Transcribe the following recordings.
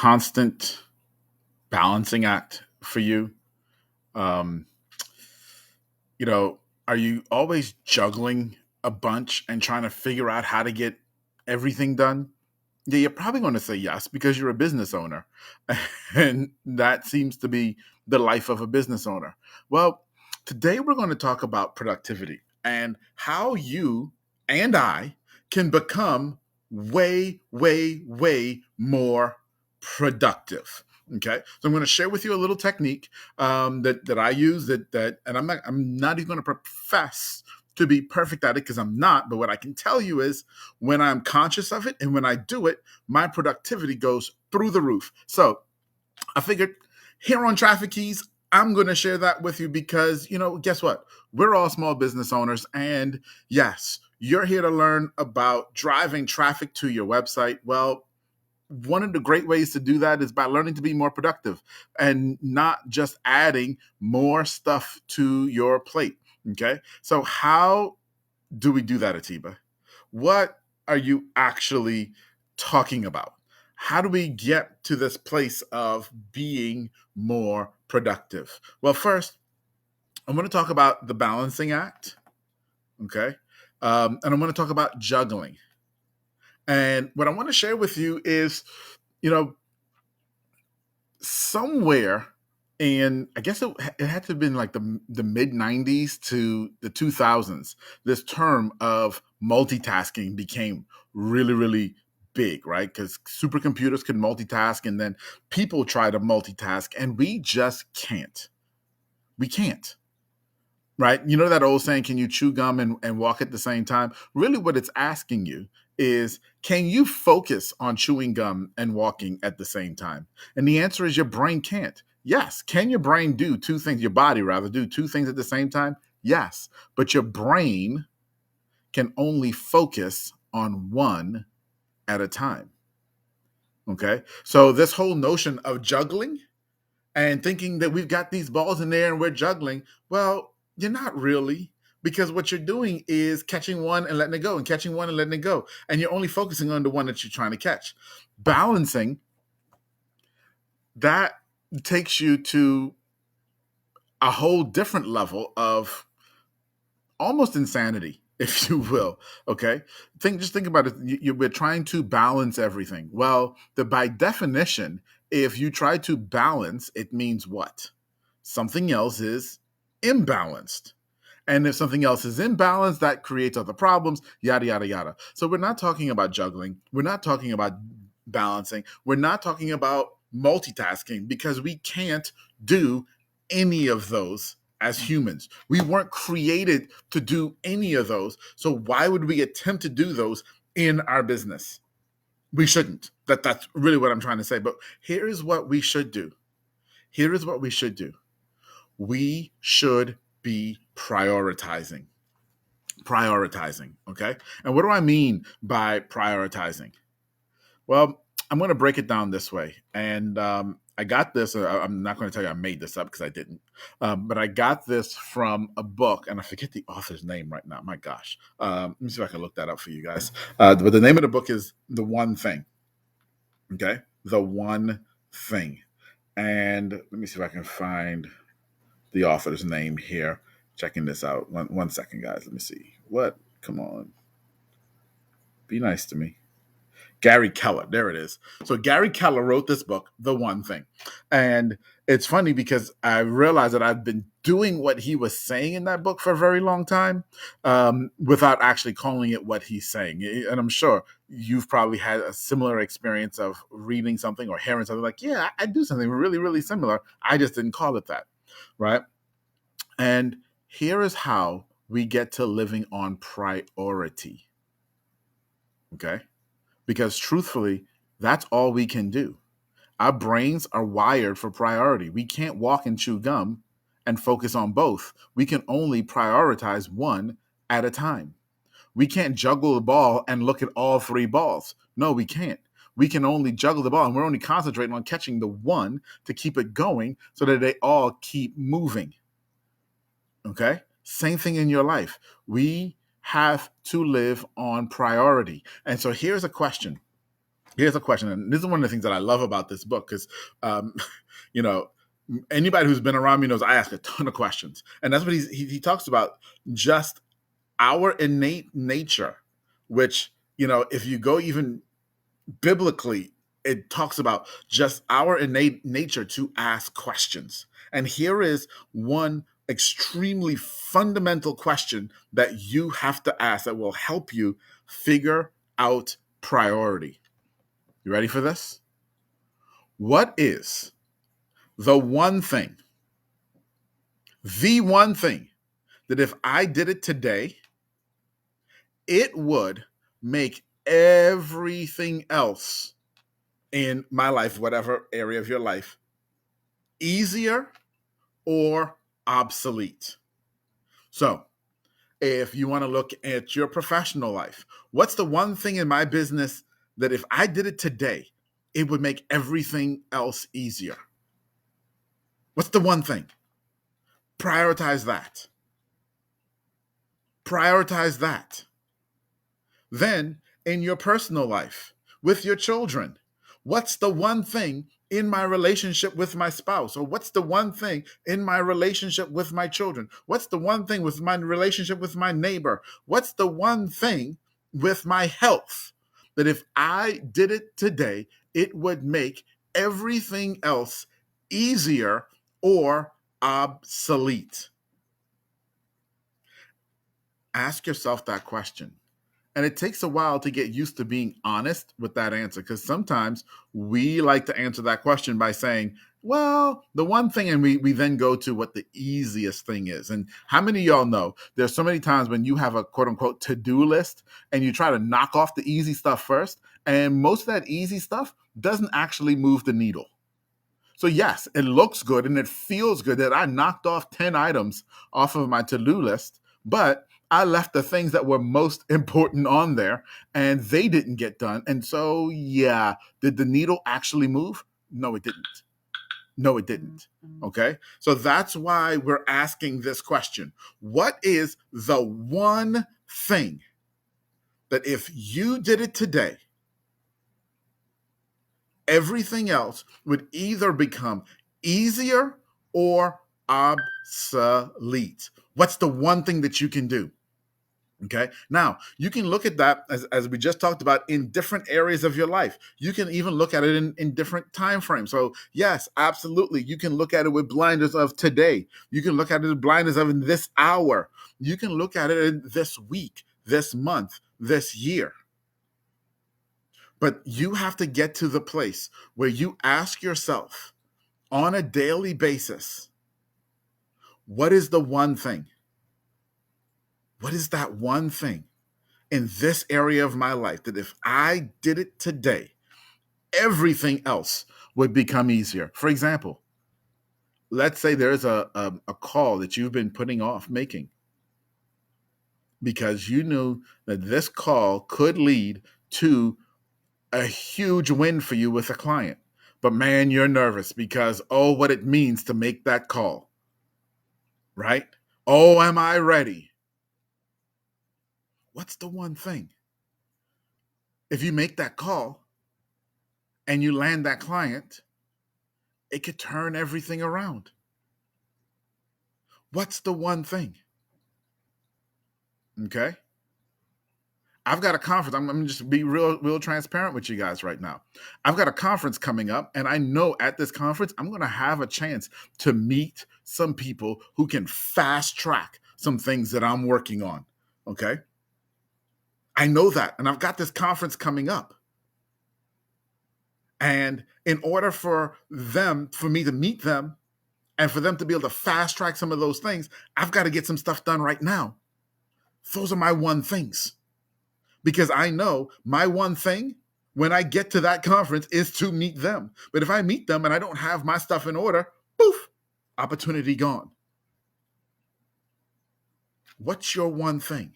constant balancing act for you? Um, you know, are you always juggling a bunch and trying to figure out how to get everything done? Yeah, you're probably going to say yes because you're a business owner. And that seems to be the life of a business owner. Well, today we're going to talk about productivity and how you and I can become way, way, way more productive. Okay, so I'm going to share with you a little technique that I use and I'm not even going to profess to be perfect at it because I'm not. But what I can tell you is when I'm conscious of it and when I do it, my productivity goes through the roof. So I figured here on Traffic Keys, I'm going to share that with you because, guess what? We're all small business owners. And yes, you're here to learn about driving traffic to your website. Well, one of the great ways to do that is by learning to be more productive and not just adding more stuff to your plate. Okay. So, how do we do that, Atiba? What are you actually talking about? How do we get to this place of being more productive? Well, first, I'm going to talk about the balancing act. Okay. And I'm going to talk about juggling. And what I want to share with you is, you know, somewhere in I guess it had to have been like the mid 90s to the 2000s, this term of multitasking became really, really big, right? Because supercomputers could multitask and then people try to multitask and we just can't. We can't. Right? You know that old saying, can you chew gum and walk at the same time? Really, what it's asking you is, can you focus on chewing gum and walking at the same time? And the answer is your brain can't. Yes. Can your brain do two things, your body rather, do two things at the same time? Yes. But your brain can only focus on one at a time. Okay. So, this whole notion of juggling and thinking that we've got these balls in there and we're juggling. Well, you're not really, because what you're doing is catching one and letting it go and catching one and letting it go. And you're only focusing on the one that you're trying to catch. Balancing, that takes you to a whole different level of almost insanity, if you will. Okay. Just think about it. We're trying to balance everything. Well, by definition, if you try to balance, it means what? Something else is imbalanced. And if something else is imbalanced, that creates other problems, yada, yada, yada. So we're not talking about juggling. We're not talking about balancing. We're not talking about multitasking because we can't do any of those as humans. We weren't created to do any of those. So why would we attempt to do those in our business? We shouldn't. That's really what I'm trying to say. But here is what we should do. Here is what we should do. We should be prioritizing. Prioritizing, okay? And what do I mean by prioritizing? Well, I'm going to break it down this way. And I got this, I'm not going to tell you I made this up because I didn't, but I got this from a book, and I forget the author's name right now. My gosh. Let me see if I can look that up for you guys. But the name of the book is The One Thing, okay? The One Thing. And let me see if I can find the author's name here. Checking this out. One second, guys. Let me see. What? Come on. Be nice to me. Gary Keller. There it is. So Gary Keller wrote this book, The One Thing. And it's funny because I realized that I've been doing what he was saying in that book for a very long time without actually calling it what he's saying. And I'm sure you've probably had a similar experience of reading something or hearing something like, yeah, I do something really, really similar. I just didn't call it that. Right. And here is how we get to living on priority. Okay. Because truthfully, that's all we can do. Our brains are wired for priority. We can't walk and chew gum and focus on both. We can only prioritize one at a time. We can't juggle the ball and look at all three balls. No, we can't. We can only juggle the ball, and we're only concentrating on catching the one to keep it going so that they all keep moving. Okay? Same thing in your life. We have to live on priority. And so here's a question. Here's a question, and this is one of the things that I love about this book because, um, you know, anybody who's been around me knows I ask a ton of questions, and that's what he talks about. Just our innate nature, which, if you go even biblically, it talks about just our innate nature to ask questions. And here is one extremely fundamental question that you have to ask that will help you figure out priority. You ready for this? What is the one thing that if I did it today, it would make everything else in my life, whatever area of your life, easier or obsolete? So, if you want to look at your professional life, what's the one thing in my business that if I did it today, it would make everything else easier? What's the one thing? Prioritize that. Prioritize that. Then, in your personal life, with your children, what's the one thing in my relationship with my spouse? Or what's the one thing in my relationship with my children? What's the one thing with my relationship with my neighbor? What's the one thing with my health that if I did it today, it would make everything else easier or obsolete? Ask yourself that question. And it takes a while to get used to being honest with that answer, because sometimes we like to answer that question by saying, well, the one thing, and we then go to what the easiest thing is. And how many of y'all know there's so many times when you have a quote unquote to-do list and you try to knock off the easy stuff first, and most of that easy stuff doesn't actually move the needle. So yes, it looks good and it feels good that I knocked off 10 items off of my to-do list, but I left the things that were most important on there and they didn't get done. And so, yeah, did the needle actually move? No, it didn't. No, it didn't. Okay. So that's why we're asking this question. What is the one thing that if you did it today, everything else would either become easier or obsolete? What's the one thing that you can do? Okay. Now, you can look at that as we just talked about in different areas of your life. You can even look at it in different time frames. So, yes, absolutely. You can look at it with blinders of today. You can look at it with blinders of in this hour. You can look at it in this week, this month, this year. But you have to get to the place where you ask yourself on a daily basis, what is the one thing? What is that one thing in this area of my life that if I did it today, everything else would become easier? For example, let's say there's a call that you've been putting off making because you knew that this call could lead to a huge win for you with a client. But man, you're nervous because, oh, what it means to make that call, right? Oh, am I ready? What's the one thing? If you make that call and you land that client, it could turn everything around. What's the one thing? Okay. I've got a conference. I'm going to just be real transparent with you guys right now. I've got a conference coming up, and I know at this conference, I'm going to have a chance to meet some people who can fast track some things that I'm working on. Okay. I know that. And I've got this conference coming up. And in order for me to meet them and for them to be able to fast track some of those things, I've got to get some stuff done right now. Those are my one things. Because I know my one thing when I get to that conference is to meet them. But if I meet them and I don't have my stuff in order, poof, opportunity gone. What's your one thing?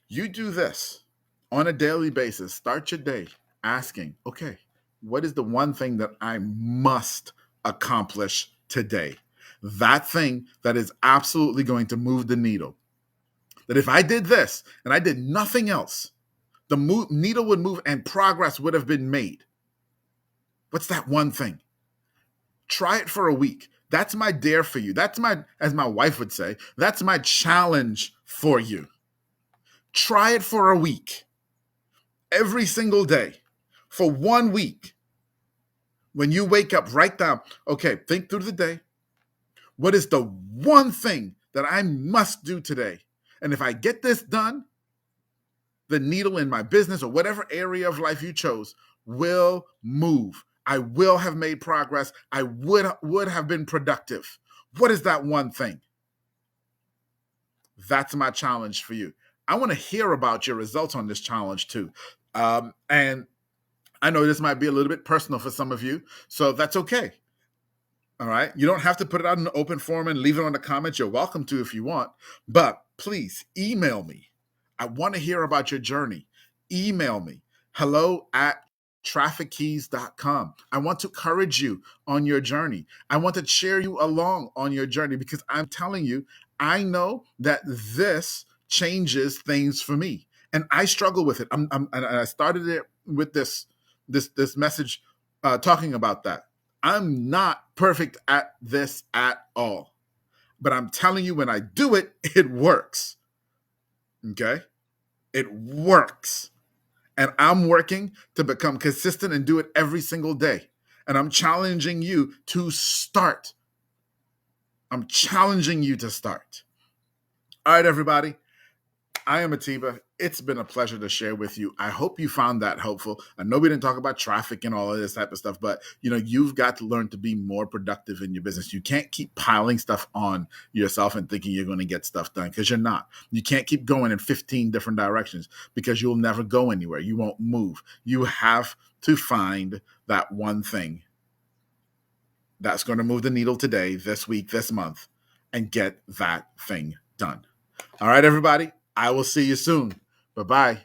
You do this on a daily basis. Start your day asking, okay, what is the one thing that I must accomplish today? That thing that is absolutely going to move the needle. That if I did this and I did nothing else, needle would move and progress would have been made. What's that one thing? Try it for a week. That's my dare for you. That's my, as my wife would say, that's my challenge for you. Try it for a week. Every single day. For 1 week. When you wake up, write down, okay, think through the day. What is the one thing that I must do today? And if I get this done, the needle in my business or whatever area of life you chose will move. I will have made progress. I would have been productive. What is that one thing? That's my challenge for you. I want to hear about your results on this challenge too. And I know this might be a little bit personal for some of you, so that's okay. All right. You don't have to put it out in the open forum and leave it on the comments. You're welcome to if you want, but please email me. I want to hear about your journey. Email me, hello@traffickeys.com. I want to encourage you on your journey. I want to cheer you along on your journey because I'm telling you, I know that this changes things for me, and I struggle with it. And I started it with this message talking about that. I'm not perfect at this at all, but I'm telling you, when I do it, it works. Okay? It works. And I'm working to become consistent and do it every single day. And I'm challenging you to start. I'm challenging you to start. All right, everybody. I am Atiba. It's been a pleasure to share with you. I hope you found that helpful. I know we didn't talk about traffic and all of this type of stuff, but you've got to learn to be more productive in your business. You can't keep piling stuff on yourself and thinking you're going to get stuff done, because you're not. You can't keep going in 15 different directions because you'll never go anywhere. You won't move. You have to find that one thing that's going to move the needle today, this week, this month, and get that thing done. All right, everybody. I will see you soon. Bye-bye.